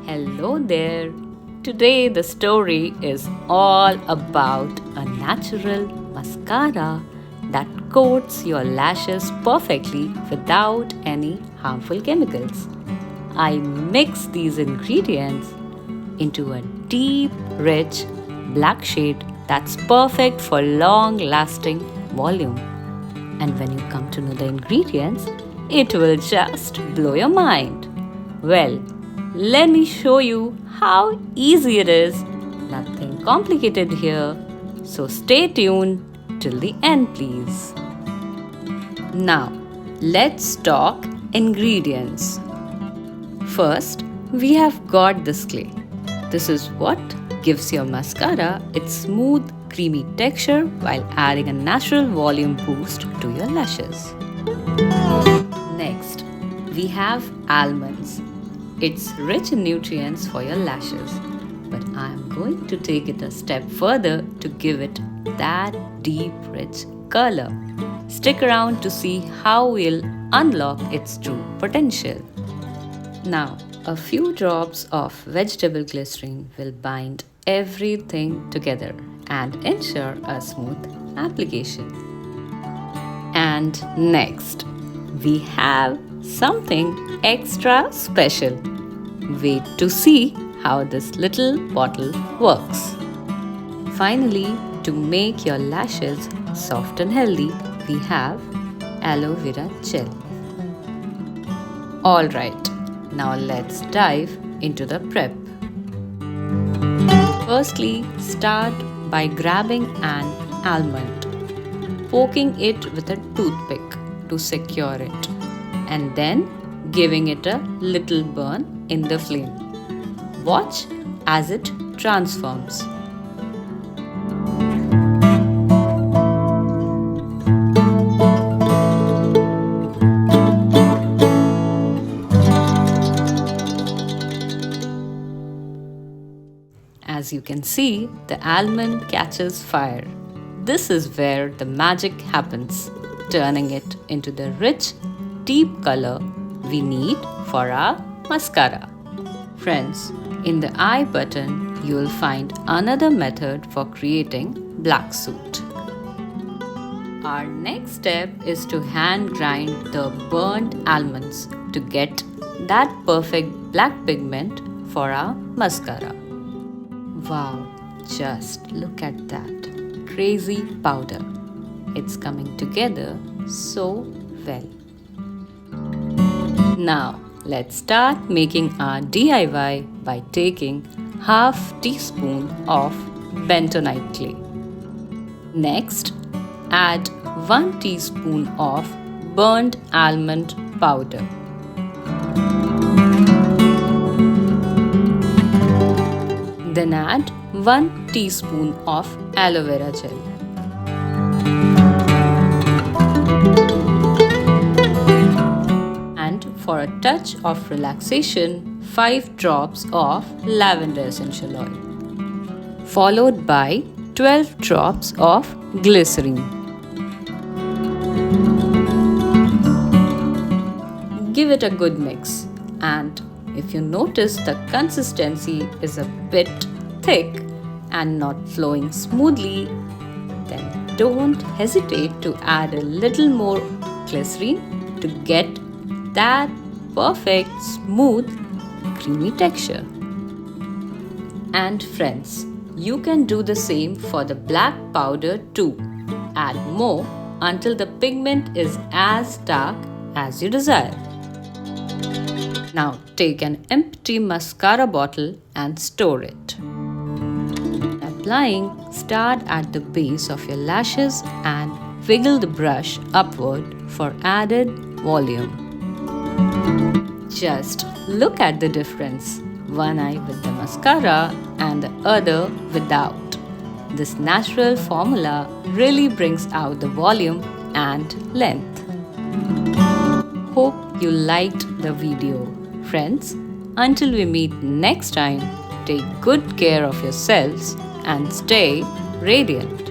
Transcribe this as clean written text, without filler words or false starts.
Hello there. Today the story is all about a natural mascara that coats your lashes perfectly without any harmful chemicals. I mix these ingredients into a deep, rich black shade that's perfect for long lasting volume. And when you come to know the ingredients, it will just blow your mind. Well, let me show you how easy it is. Nothing complicated here. So stay tuned till the end, please. Now, let's talk ingredients. First, we have got this clay. This is what gives your mascara its smooth, creamy texture while adding a natural volume boost to your lashes. Next, we have almonds. It's rich in nutrients for your lashes, but I am going to take it a step further to give it that deep, rich color. Stick around to see how we'll unlock its true potential. Now, a few drops of vegetable glycerin will bind everything together and ensure a smooth application. And next, we have something extra special. Wait to see how this little bottle works. Finally, to make your lashes soft and healthy, we have Aloe Vera Gel. Alright, now let's dive into the prep. Firstly, start by grabbing an almond, poking it with a toothpick to secure it, and then giving it a little burn in the flame. Watch as it transforms. As you can see, the almond catches fire. This is where the magic happens, turning it into the rich, deep color we need for our mascara. Friends, in the I button, you will find another method for creating black soot. Our next step is to hand grind the burnt almonds to get that perfect black pigment for our mascara. Wow, just look at that crazy powder. It's coming together so well. Now, let's start making our DIY by taking half teaspoon of Bentonite clay. Next, add 1 teaspoon of burnt almond powder. Then add 1 teaspoon of aloe vera gel. And for a touch of relaxation, 5 drops of lavender essential oil. Followed by 12 drops of glycerin. Give it a good mix, and if you notice the consistency is a bit thick and not flowing smoothly, then don't hesitate to add a little more glycerin to get that perfect, smooth, creamy texture. And friends, you can do the same for the black powder too. Add more until the pigment is as dark as you desire. Now take an empty mascara bottle and store it. Applying, start at the base of your lashes and wiggle the brush upward for added volume. Just look at the difference. One eye with the mascara and the other without. This natural formula really brings out the volume and length. Hope you liked the video. Friends, until we meet next time, take good care of yourselves and stay radiant.